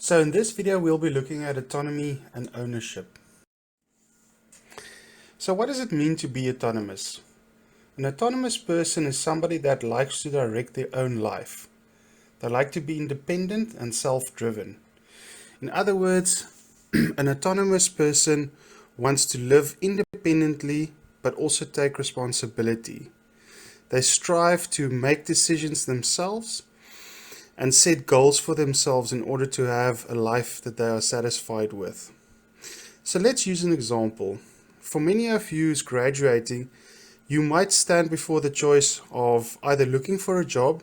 So in this video, we'll be looking at autonomy and ownership. So what does it mean to be autonomous? An autonomous person is somebody that likes to direct their own life. They like to be independent and self-driven. In other words, an autonomous person wants to live independently but also take responsibility. They strive to make decisions themselves and set goals for themselves in order to have a life that they are satisfied with. So let's use an example. For many of you who's graduating, you might stand before the choice of either looking for a job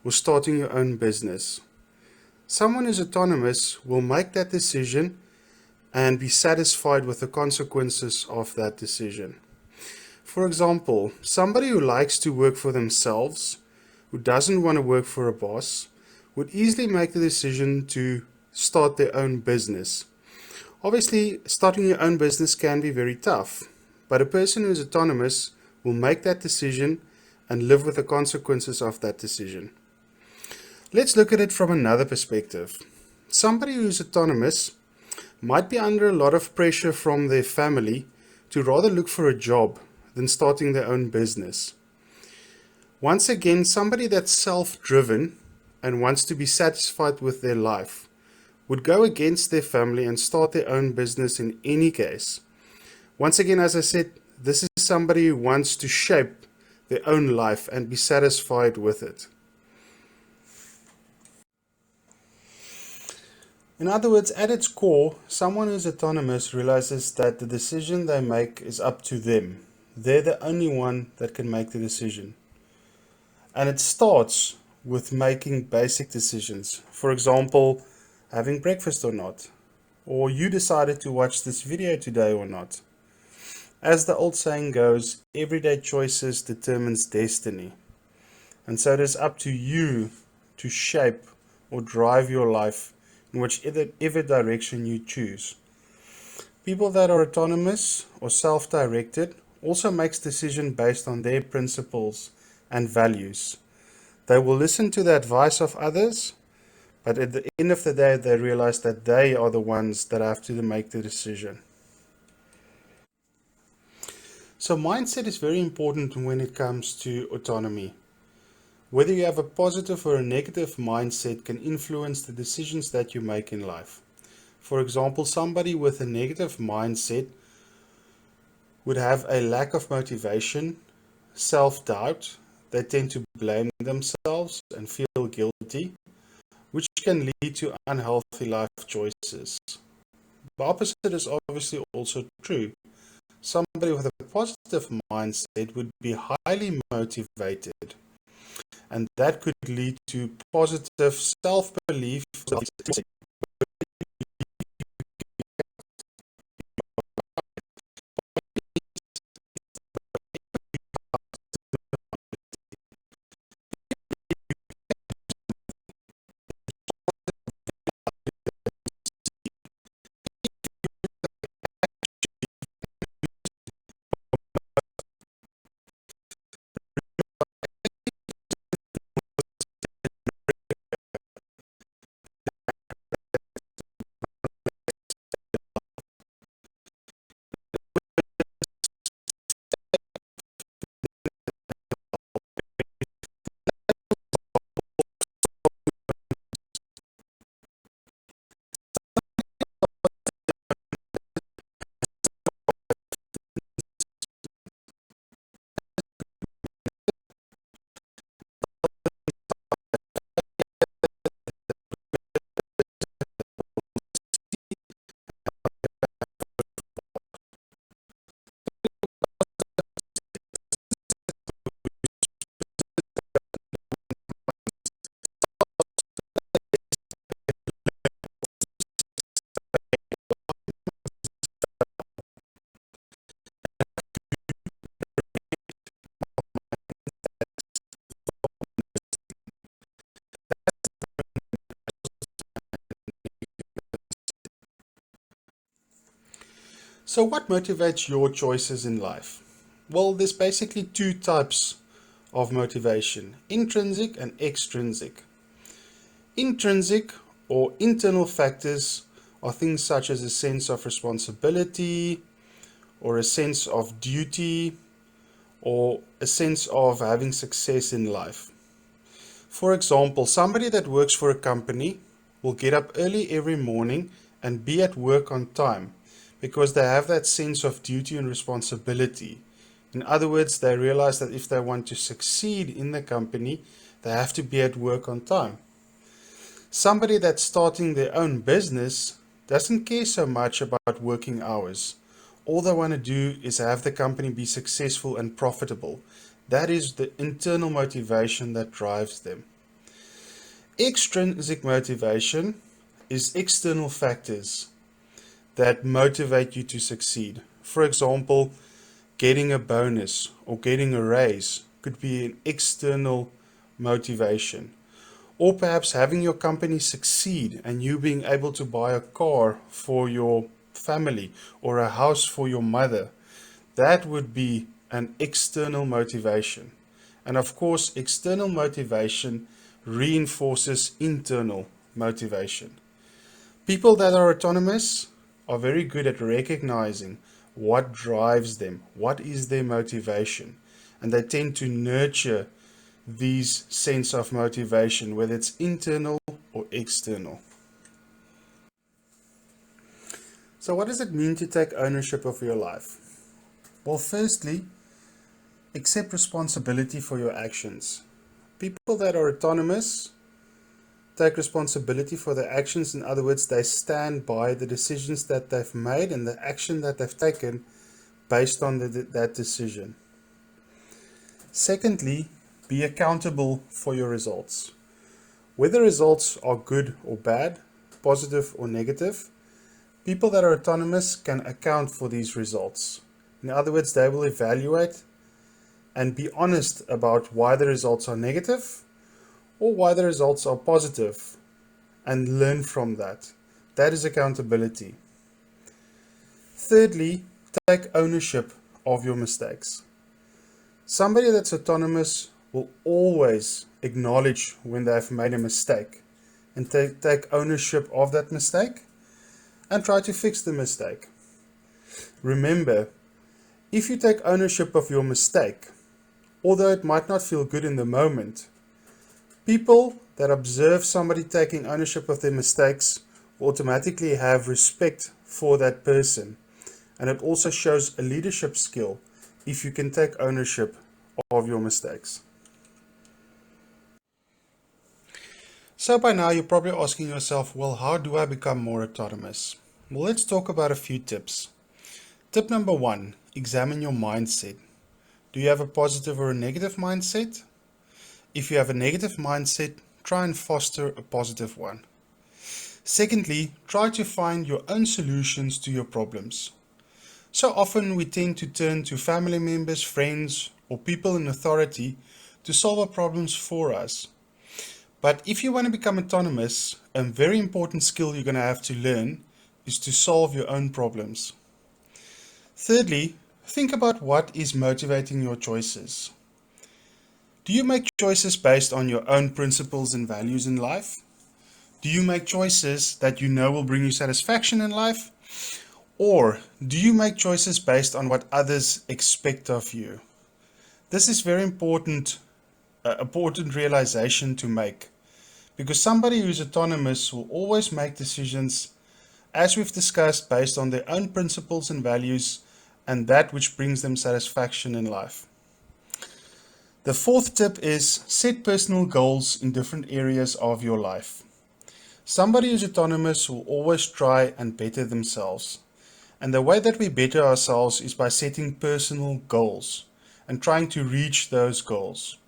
or starting your own business. Someone who's autonomous will make that decision and be satisfied with the consequences of that decision. For example, somebody who likes to work for themselves, who doesn't want to work for a boss, would easily make the decision to start their own business. Obviously, starting your own business can be very tough, but a person who is autonomous will make that decision and live with the consequences of that decision. Let's look at it from another perspective. Somebody who is autonomous might be under a lot of pressure from their family to rather look for a job than starting their own business. Once again, somebody that's self-driven and wants to be satisfied with their life would go against their family and start their own business in any case. Once again, as I said, this is somebody who wants to shape their own life and be satisfied with it. In other words, at its core, someone who's autonomous realizes that the decision they make is up to them. They're the only one that can make the decision. And it starts with making basic decisions. For example, having breakfast or not. Or you decided to watch this video today or not. As the old saying goes, everyday choices determines destiny. And so it is up to you to shape or drive your life in whichever direction you choose. People that are autonomous or self-directed also makes decisions based on their principles and values. They will listen to the advice of others, but at the end of the day, they realize that they are the ones that have to make the decision. So mindset is very important when it comes to autonomy. Whether you have a positive or a negative mindset can influence the decisions that you make in life. For example, somebody with a negative mindset would have a lack of motivation, self-doubt. They tend to blame themselves and feel guilty, which can lead to unhealthy life choices. The opposite is obviously also true. Somebody with a positive mindset would be highly motivated, and that could lead to positive self-belief. So what motivates your choices in life? Well, there's basically two types of motivation, intrinsic and extrinsic. Intrinsic or internal factors are things such as a sense of responsibility or a sense of duty or a sense of having success in life. For example, somebody that works for a company will get up early every morning and be at work on time because they have that sense of duty and responsibility. In other words, they realize that if they want to succeed in the company, they have to be at work on time. Somebody that's starting their own business doesn't care so much about working hours. All they want to do is have the company be successful and profitable. That is the internal motivation that drives them. Extrinsic motivation is external factors that motivate you to succeed. For example, getting a bonus or getting a raise could be an external motivation. Or perhaps having your company succeed and you being able to buy a car for your family or a house for your mother. That would be an external motivation. And of course, external motivation reinforces internal motivation. People that are autonomous are very good at recognizing what drives them, what is their motivation, and they tend to nurture these sense of motivation, whether it's internal or external. So what does it mean to take ownership of your life? Well, firstly, accept responsibility for your actions. People that are autonomous take responsibility for their actions. In other words, they stand by the decisions that they've made and the action that they've taken based on that decision. Secondly, be accountable for your results. Whether results are good or bad, positive or negative, people that are autonomous can account for these results. In other words, they will evaluate and be honest about why the results are negative or why the results are positive and learn from that. That is accountability. Thirdly, take ownership of your mistakes. Somebody that's autonomous will always acknowledge when they have made a mistake and take ownership of that mistake and try to fix the mistake. Remember, if you take ownership of your mistake, although it might not feel good in the moment, people that observe somebody taking ownership of their mistakes will automatically have respect for that person. And it also shows a leadership skill if you can take ownership of your mistakes. So by now you're probably asking yourself, well, how do I become more autonomous? Well, let's talk about a few tips. Tip number 1, examine your mindset. Do you have a positive or a negative mindset? If you have a negative mindset, try and foster a positive one. Secondly, try to find your own solutions to your problems. So often we tend to turn to family members, friends, or people in authority to solve our problems for us. But if you want to become autonomous, a very important skill you're going to have to learn is to solve your own problems. Thirdly, think about what is motivating your choices. Do you make choices based on your own principles and values in life? Do you make choices that you know will bring you satisfaction in life? Or do you make choices based on what others expect of you? This is very important realization to make, because somebody who's autonomous will always make decisions, as we've discussed, based on their own principles and values and that which brings them satisfaction in life. The fourth tip is set personal goals in different areas of your life. Somebody who's autonomous will always try and better themselves. And the way that we better ourselves is by setting personal goals and trying to reach those goals.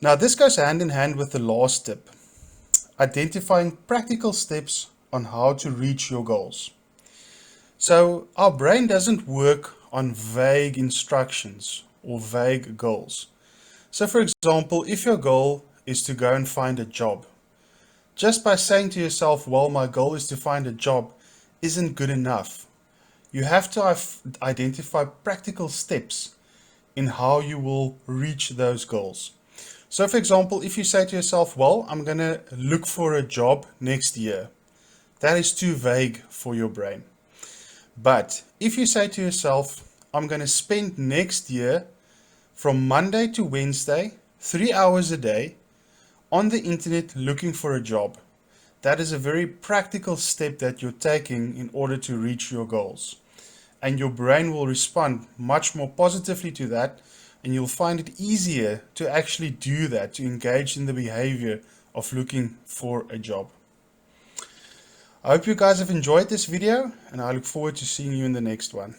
Now, this goes hand in hand with the last tip, identifying practical steps on how to reach your goals. So our brain doesn't work on vague instructions or vague goals. So for example, if your goal is to go and find a job, just by saying to yourself, well, my goal is to find a job, isn't good enough. You have to identify practical steps in how you will reach those goals. So for example, if you say to yourself, well, I'm going to look for a job next year, that is too vague for your brain. But if you say to yourself, I'm going to spend next year from Monday to Wednesday, 3 hours a day on the internet looking for a job, that is a very practical step that you're taking in order to reach your goals. And your brain will respond much more positively to that, and you'll find it easier to actually do that, to engage in the behavior of looking for a job. I hope you guys have enjoyed this video, and I look forward to seeing you in the next one.